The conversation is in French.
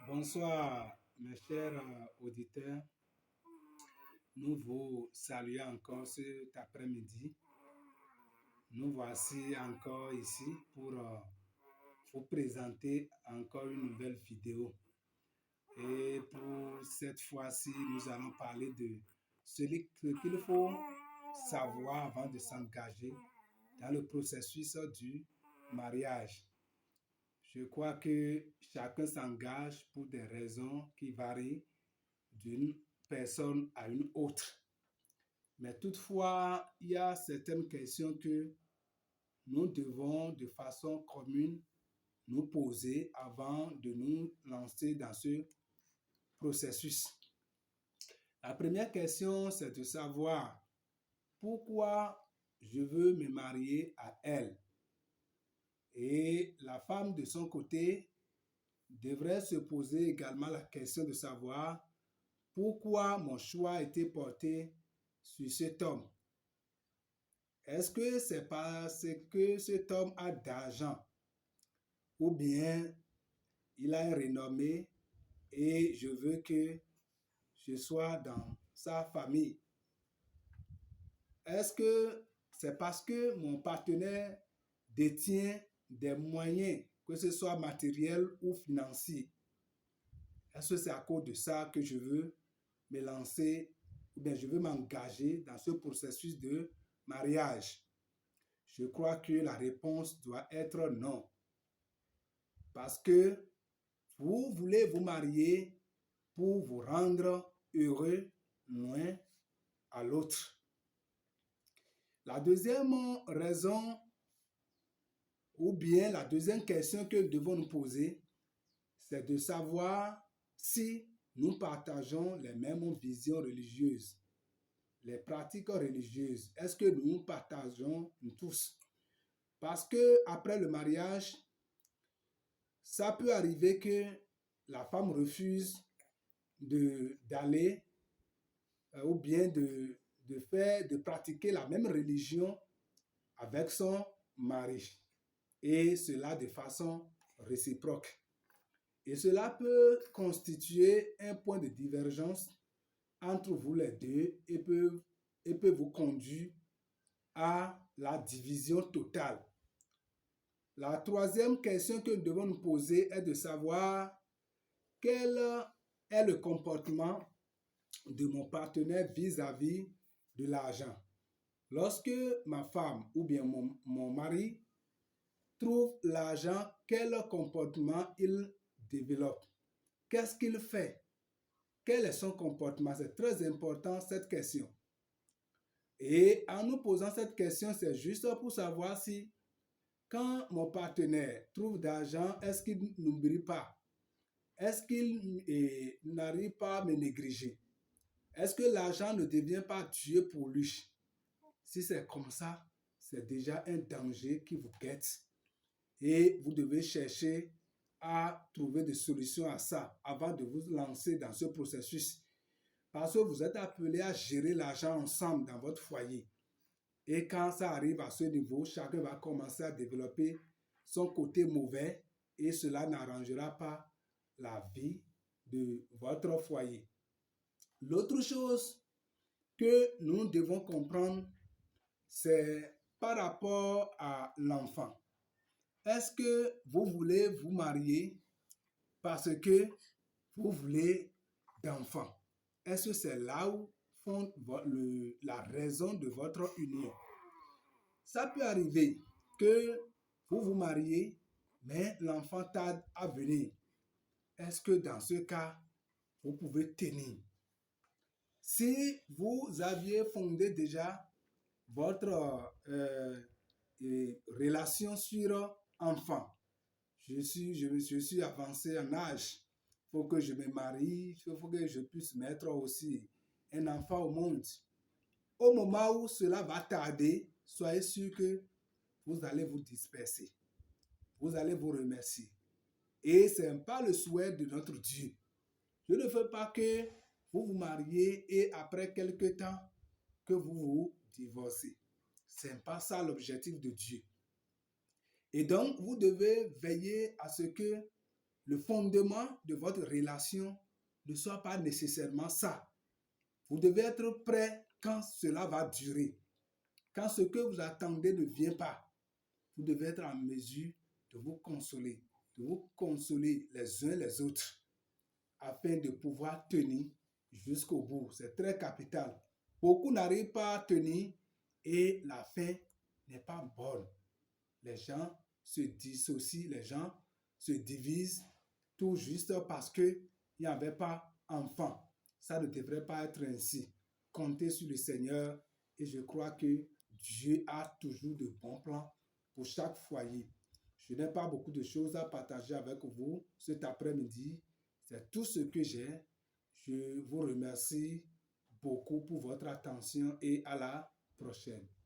Bonsoir, mes chers auditeurs. Nous vous saluons encore cet après-midi. Nous voici encore ici pour vous présenter encore une nouvelle vidéo. Et pour cette fois-ci, nous allons parler de ce qu'il faut savoir avant de s'engager dans le processus du mariage. Je crois que chacun s'engage pour des raisons qui varient d'une personne à une autre. Mais toutefois, il y a certaines questions que nous devons de façon commune nous poser avant de nous lancer dans ce processus. La première question, c'est de savoir pourquoi je veux me marier à elle. Et la femme, de son côté, devrait se poser également la question de savoir pourquoi mon choix a été porté sur cet homme. Est-ce que c'est parce que cet homme a d'argent ou bien il a une renommée et je veux que je sois dans sa famille? Est-ce que c'est parce que mon partenaire détient des moyens, que ce soit matériels ou financiers? Est-ce que c'est à cause de ça que je veux me lancer ou bien je veux m'engager dans ce processus de mariage? Je crois que la réponse doit être non. Parce que vous voulez vous marier pour vous rendre heureux l'un à l'autre. La deuxième raison ou bien la deuxième question que nous devons nous poser, c'est de savoir si nous partageons les mêmes visions religieuses, les pratiques religieuses. Est-ce que nous partageons tous? Parce que après le mariage, ça peut arriver que la femme refuse d'aller ou bien de pratiquer la même religion avec son mari. Et cela de façon réciproque. Et cela peut constituer un point de divergence entre vous les deux et peut vous conduire à la division totale. La troisième question que nous devons nous poser est de savoir quel est le comportement de mon partenaire vis-à-vis de l'argent. Lorsque ma femme ou bien mon mari trouve l'argent, quel comportement il développe? Qu'est-ce qu'il fait? Quel est son comportement? C'est très important cette question. Et en nous posant cette question, c'est juste pour savoir si quand mon partenaire trouve d'argent, est-ce qu'il n'oublie pas? Est-ce qu'il n'arrive pas à me négliger? Est-ce que l'argent ne devient pas Dieu pour lui? Si c'est comme ça, c'est déjà un danger qui vous guette. Et vous devez chercher à trouver des solutions à ça avant de vous lancer dans ce processus. Parce que vous êtes appelés à gérer l'argent ensemble dans votre foyer. Et quand ça arrive à ce niveau, chacun va commencer à développer son côté mauvais et cela n'arrangera pas la vie de votre foyer. L'autre chose que nous devons comprendre, c'est par rapport à l'enfant. Est-ce que vous voulez vous marier parce que vous voulez d'enfants? Est-ce que c'est là où fonde la raison de votre union? Ça peut arriver que vous vous mariez, mais l'enfant tarde à venir. Est-ce que dans ce cas, vous pouvez tenir? Si vous aviez fondé déjà votre relation sur enfant, je suis avancé en âge, il faut que je me marie, il faut que je puisse mettre aussi un enfant au monde. Au moment où cela va tarder, soyez sûr que vous allez vous disperser. Vous allez vous remercier. Et ce n'est pas le souhait de notre Dieu. Je ne veux pas que vous vous mariez et après quelque temps que vous vous divorcez. Ce n'est pas ça l'objectif de Dieu. Et donc, vous devez veiller à ce que le fondement de votre relation ne soit pas nécessairement ça. Vous devez être prêt quand cela va durer. Quand ce que vous attendez ne vient pas, vous devez être en mesure de vous consoler les uns les autres afin de pouvoir tenir jusqu'au bout. C'est très capital. Beaucoup n'arrivent pas à tenir et la fin n'est pas bonne. Les gens se dissocient, les gens se divisent tout juste parce qu'il n'y avait pas enfant. Ça ne devrait pas être ainsi. Comptez sur le Seigneur et je crois que Dieu a toujours de bons plans pour chaque foyer. Je n'ai pas beaucoup de choses à partager avec vous cet après-midi. C'est tout ce que j'ai. Je vous remercie beaucoup pour votre attention et à la prochaine.